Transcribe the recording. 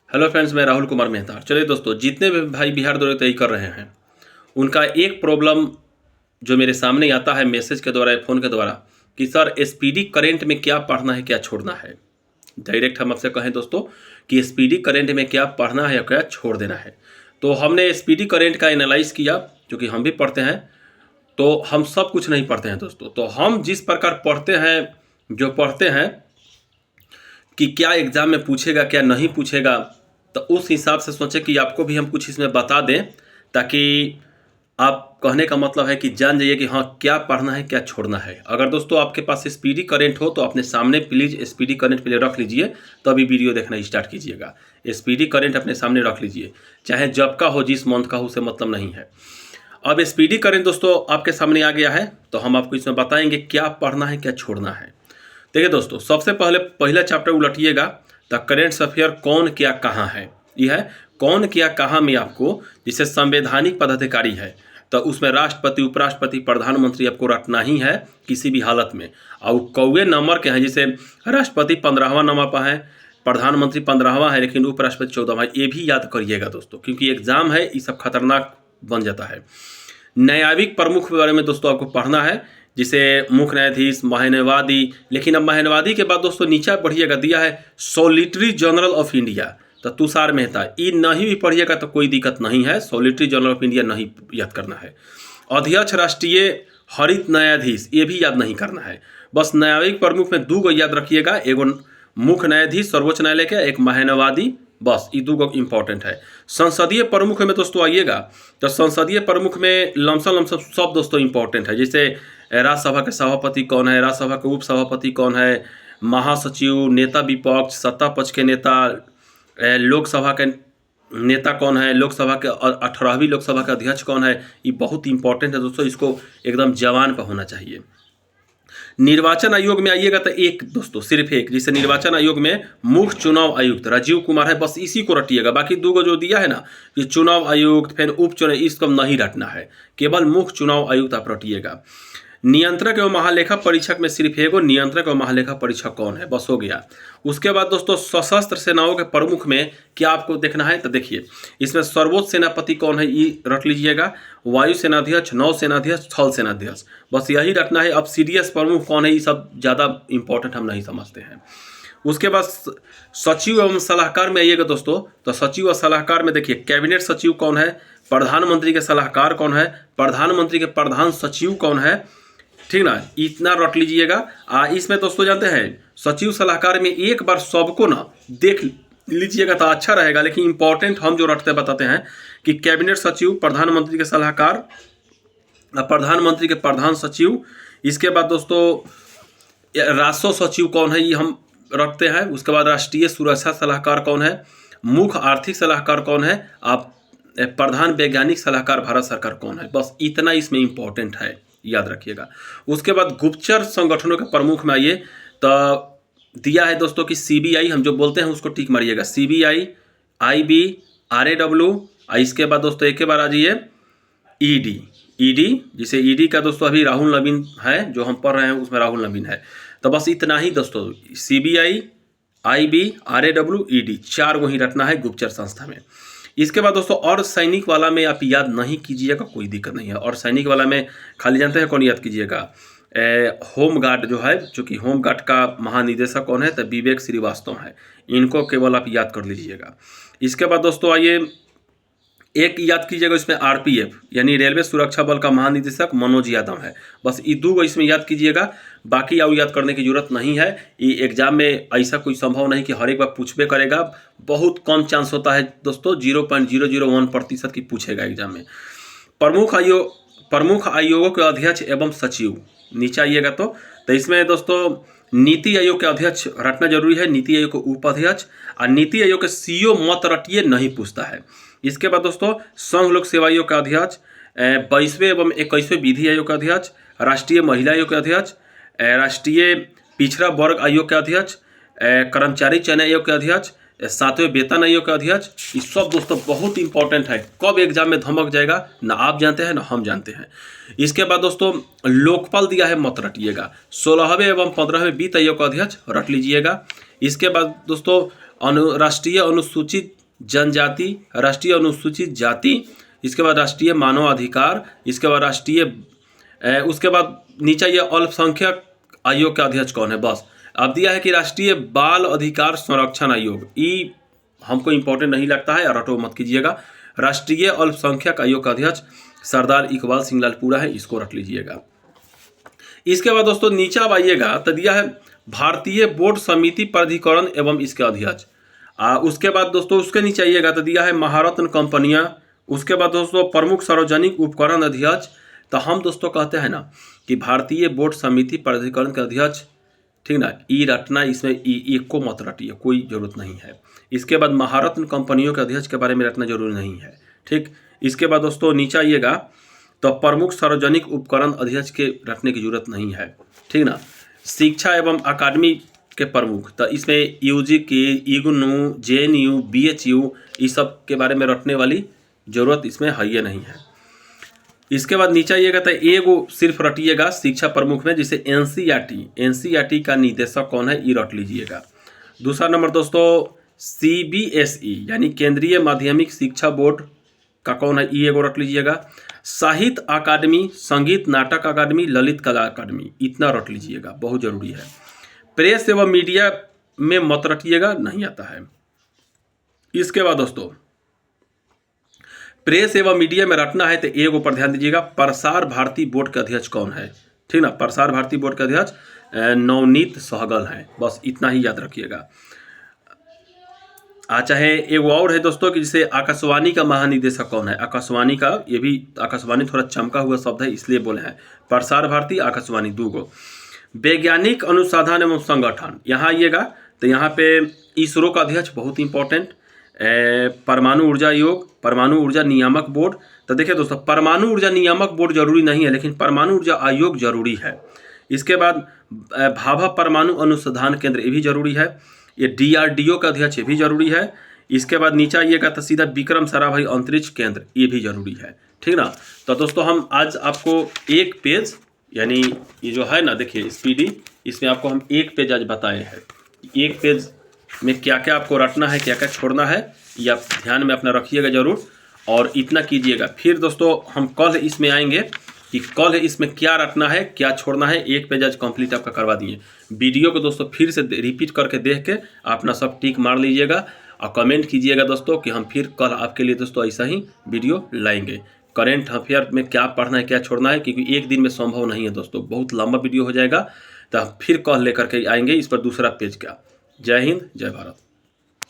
Hello friends, मैं राहुल कुमार मेहता। चलिए दोस्तों, जितने भी भाई बिहार दौरे तय कर रहे हैं उनका एक प्रॉब्लम जो मेरे सामने आता है मैसेज के द्वारा या फ़ोन के द्वारा कि सर एसपीडी करंट में क्या पढ़ना है क्या छोड़ना है। डायरेक्ट हम आपसे कहें दोस्तों कि एसपीडी करंट में क्या पढ़ना है या क्या छोड़ देना है, तो हमने एसपीडी करंट का एनालाइज किया, क्योंकि हम भी पढ़ते हैं। तो हम सब कुछ नहीं पढ़ते हैं दोस्तों, तो हम जिस प्रकार पढ़ते हैं, जो पढ़ते हैं कि क्या एग्ज़ाम में पूछेगा क्या नहीं पूछेगा, तो उस हिसाब से सोचें कि आपको भी हम कुछ इसमें बता दें, ताकि आप कहने का मतलब है कि जान जाइए कि हाँ क्या पढ़ना है क्या छोड़ना है। अगर दोस्तों आपके पास एसपीडी करंट हो तो अपने सामने प्लीज़ एसपीडी करंट पहले रख लीजिए, तो अभी वीडियो देखना स्टार्ट कीजिएगा। एसपीडी करंट अपने सामने रख लीजिए, चाहे जब का हो, जिस मंथ का हो, उसे मतलब नहीं है। अब एसपीडी करंट दोस्तों आपके सामने आ गया है, तो हम आपको इसमें बताएंगे क्या पढ़ना है क्या छोड़ना है। देखिए दोस्तों, सबसे पहले पहला चैप्टर उलटिएगा, द करेंट अफेयर कौन क्या कहाँ है। यह है कौन क्या कहाँ में आपको, जिसे संवैधानिक पदाधिकारी है तो उसमें राष्ट्रपति, उपराष्ट्रपति, प्रधानमंत्री आपको रटना ही है किसी भी हालत में। और कौवे नंबर के हैं, जिसे राष्ट्रपति 15वां नंबर पर है, प्रधानमंत्री 15वां है, लेकिन उपराष्ट्रपति 14वां। ये भी याद करिएगा दोस्तों, क्योंकि एग्जाम है, ये सब खतरनाक बन जाता है। न्यायिक प्रमुख के बारे में दोस्तों आपको पढ़ना है, जिसे मुख्य न्यायाधीश, महान्यायवादी। लेकिन अब महान्यायवादी के बाद दोस्तों नीचे पढ़िएगा, दिया है सॉलिसिटर जनरल ऑफ इंडिया, तो तुषार मेहता। ये नहीं भी पढ़िएगा तो कोई दिक्कत नहीं है, सॉलिसिटर जनरल ऑफ इंडिया नहीं याद करना है। अध्यक्ष राष्ट्रीय हरित न्यायाधीश, ये भी याद नहीं करना है। बस न्यायिक प्रमुख में दो याद रखिएगा, एगो मुख्य न्यायाधीश सर्वोच्च न्यायालय के, एक महान्यायवादी, बस ये दो इंपॉर्टेंट है। संसदीय प्रमुख में दोस्तों आइएगा, तो संसदीय प्रमुख में लमसम सब दोस्तों इंपॉर्टेंट है, जैसे राज्यसभा के सभापति कौन है, राज्यसभा के उपसभापति कौन है, महासचिव, नेता विपक्ष, सत्ता पक्ष के नेता, लोकसभा के नेता कौन है, लोकसभा के 18वीं लोकसभा के अध्यक्ष कौन है। ये बहुत इंपॉर्टेंट है दोस्तों, इसको एकदम जवान पर होना चाहिए। निर्वाचन आयोग में आइएगा तो एक दोस्तों, सिर्फ एक, जिसे निर्वाचन आयोग में मुख्य चुनाव आयुक्त राजीव कुमार है, बस इसी को रटिएगा। बाकी दो जो दिया है ना, कि चुनाव आयुक्त फिर उपचुनाव, इसको नहीं रटना है, केवल मुख्य चुनाव आयुक्त आप रटिएगा। नियंत्रक एवं महालेखा परीक्षक में सिर्फ एगो नियंत्रक एवं महालेखा परीक्षक कौन है, बस हो गया। उसके बाद दोस्तों सशस्त्र सेनाओं के प्रमुख में क्या आपको देखना है, तो देखिए इसमें सर्वोच्च सेनापति कौन है ये रट लीजिएगा, वायु सेनाध्यक्ष, नौ सेनाध्यक्ष, थल सेनाध्यक्ष, बस यही रखना है। अब सीडीएस प्रमुख कौन है, ये सब ज़्यादा इंपॉर्टेंट हम नहीं समझते हैं। उसके बाद सचिव एवं सलाहकार में आइएगा दोस्तों, तो सचिव और सलाहकार में देखिए कैबिनेट सचिव कौन है, प्रधानमंत्री के सलाहकार कौन है, प्रधानमंत्री के प्रधान सचिव कौन है, ठीक ना, इतना रट लीजिएगा। इसमें दोस्तों जानते हैं सचिव सलाहकार में एक बार सबको ना देख लीजिएगा तो अच्छा रहेगा, लेकिन इंपॉर्टेंट हम जो रटते बताते हैं कि कैबिनेट सचिव, प्रधानमंत्री के सलाहकार, प्रधानमंत्री के प्रधान सचिव। इसके बाद दोस्तों राजस्व सचिव कौन है, ये हम रखते हैं। उसके बाद राष्ट्रीय सुरक्षा सलाहकार कौन है, मुख्य आर्थिक सलाहकार कौन है, आप प्रधान वैज्ञानिक सलाहकार भारत सरकार कौन है, बस इतना इसमें इंपॉर्टेंट है, याद रखिएगा। उसके बाद गुप्तचर संगठनों के प्रमुख में आइए, तो दिया है दोस्तों कि सीबीआई, हम जो बोलते हैं उसको टिक मारिएगा, सीबीआई, आईबी, आरएडब्ल्यू। इसके बाद दोस्तों एक के बार आ जाइए ईडी, जिसे ईडी का दोस्तों अभी राहुल नवीन है, जो हम पढ़ रहे हैं उसमें राहुल नवीन है। तो बस इतना ही दोस्तों, सीबीआई, आईबी, आरएडब्ल्यू, ईडी, चार को ही रखना है गुप्तचर संस्था में। इसके बाद दोस्तों और सैनिक वाला में आप याद नहीं कीजिएगा, कोई दिक्कत नहीं है। और सैनिक वाला में खाली जानते हैं कौन याद कीजिएगा, होमगार्ड जो है, चूँकि होमगार्ड का महानिदेशक कौन है, तो विवेक श्रीवास्तव है, इनको केवल आप याद कर लीजिएगा। इसके बाद दोस्तों आइए एक याद कीजिएगा, इसमें आरपीएफ यानी रेलवे सुरक्षा बल का महानिदेशक मनोज यादव है, बस ये दो इसमें याद कीजिएगा। बाकी और याद करने की जरूरत नहीं है, ये एग्जाम में ऐसा कोई संभव नहीं कि हर एक बार पूछबे करेगा, बहुत कम चांस होता है दोस्तों, 0.001% की पूछेगा एग्जाम में। प्रमुख आयोगों के अध्यक्ष एवं सचिव नीचे आइएगा, तो इसमें दोस्तों नीति आयोग के अध्यक्ष रटना जरूरी है, नीति आयोग के उपाध्यक्ष, और नीति आयोग के सीईओ मत रटिए, नहीं पूछता है। इसके बाद दोस्तों संघ लोक सेवा आयोग का अध्यक्ष, 22वें एवं 21वें विधि आयोग का अध्यक्ष, राष्ट्रीय महिला आयोग के अध्यक्ष, राष्ट्रीय पिछड़ा वर्ग आयोग के अध्यक्ष, कर्मचारी चयन आयोग के अध्यक्ष, 7वें वेतन आयोग के अध्यक्ष। ये सब दोस्तों बहुत इंपॉर्टेंट है, कब एग्जाम में धमक जाएगा ना आप जानते हैं ना हम जानते हैं। इसके बाद दोस्तों लोकपाल दिया है, मत रटिएगा। 16वें एवं 15वें वित्त आयोग का अध्यक्ष रट लीजिएगा। इसके बाद दोस्तों राष्ट्रीय अनुसूचित जनजाति, राष्ट्रीय अनुसूचित जाति, इसके बाद राष्ट्रीय मानव अधिकार, इसके बाद उसके बाद नीचे ये अल्पसंख्यक आयोग का अध्यक्ष कौन है। बस अब दिया है कि राष्ट्रीय बाल अधिकार संरक्षण आयोग, ये हमको इम्पोर्टेंट नहीं लगता है और रटो मत कीजिएगा। राष्ट्रीय अल्पसंख्यक आयोग का अध्यक्ष सरदार इकबाल सिंह लालपुरा है, इसको रट लीजिएगा। इसके बाद दोस्तों नीचे अब आइएगा तो दिया है भारतीय बोर्ड समिति प्राधिकरण एवं इसके अध्यक्ष। उसके बाद दोस्तों उसके नीचे आइएगा तो दिया है महारत्न कंपनियां। उसके बाद दोस्तों प्रमुख सार्वजनिक उपकरण अध्यक्ष। तो हम दोस्तों कहते हैं ना कि भारतीय बोर्ड समिति प्राधिकरण के अध्यक्ष, ठीक ना, ई रटना, इसमें एक को मत रटिए, कोई जरूरत नहीं है। इसके बाद महारत्न कंपनियों के अध्यक्ष के बारे में रटना जरूरी नहीं है, ठीक। इसके बाद दोस्तों नीचे आइएगा तो प्रमुख सार्वजनिक उपकरण अध्यक्ष के रखने की जरूरत नहीं है, ठीक ना। शिक्षा एवं अकादमी के प्रमुख, तो इसमें यूजी के, इग्नू, जेएनयू, बीएचयू, इस सब के बारे में रटने वाली जरूरत इसमें है ही नहीं है। इसके बाद नीचे आइएगा तो एगो सिर्फ रटिएगा शिक्षा प्रमुख में, जैसे एनसीईआरटी का निदेशक कौन है, ये रट लीजिएगा। दूसरा नंबर दोस्तों सीबीएसई यानी केंद्रीय माध्यमिक शिक्षा बोर्ड का कौन है, ये एगो रट लीजिएगा। साहित्य अकादमी, संगीत नाटक अकादमी, ललित कला अकादमी, इतना रट लीजिएगा, बहुत जरूरी है। प्रेस एवं मीडिया में मत रटिएगा, नहीं आता है। इसके बाद दोस्तों प्रेस एवं मीडिया में रटना है तो एक ऊपर ध्यान दीजिएगा, प्रसार भारती बोर्ड के अध्यक्ष कौन है, ठीक ना। प्रसार भारती बोर्ड के अध्यक्ष नवनीत सहगल हैं, बस इतना ही याद रखिएगा। चाहे एक और है दोस्तों कि जैसे आकाशवाणी का महानिदेशक कौन है, आकाशवाणी का, ये भी आकाशवाणी थोड़ा चमका हुआ शब्द है इसलिए बोले हैं, प्रसार भारती, आकाशवाणी, दो गो। वैज्ञानिक अनुसंधान एवं संगठन, यहाँ आइएगा तो यहाँ पे इसरो का अध्यक्ष बहुत इंपॉर्टेंट, परमाणु ऊर्जा आयोग, परमाणु ऊर्जा नियामक बोर्ड। तो देखिए दोस्तों परमाणु ऊर्जा नियामक बोर्ड जरूरी नहीं है, लेकिन परमाणु ऊर्जा आयोग जरूरी है। इसके बाद भाभा परमाणु अनुसंधान केंद्र, ये भी जरूरी है। ये DRDO का अध्यक्ष, ये भी जरूरी है। इसके बाद नीचे आइएगा तो सीधा विक्रम साराभाई अंतरिक्ष केंद्र, ये भी जरूरी है, ठीक ना। तो दोस्तों हम आज आपको एक पेज, यानी ये जो है ना देखिए स्पीडी, इसमें आपको हम एक पेज आज बताए हैं। एक पेज में क्या क्या आपको रटना है, क्या क्या छोड़ना है, ये आप ध्यान में अपना रखिएगा जरूर, और इतना कीजिएगा। फिर दोस्तों हम कल इसमें आएंगे कि कल इसमें क्या रटना है, क्या छोड़ना है। एक पेज आज कंप्लीट आपका करवा दिए। वीडियो को दोस्तों फिर से रिपीट करके देख के अपना सब टिक मार लीजिएगा और कमेंट कीजिएगा दोस्तों कि हम फिर कल आपके लिए दोस्तों ऐसा ही वीडियो लाएंगे। करेंट अफेयर में क्या पढ़ना है, क्या छोड़ना है, क्योंकि एक दिन में संभव नहीं है दोस्तों, बहुत लंबा वीडियो हो जाएगा। तो फिर कल लेकर के आएंगे इस पर दूसरा पेज का। जय हिंद, जय भारत।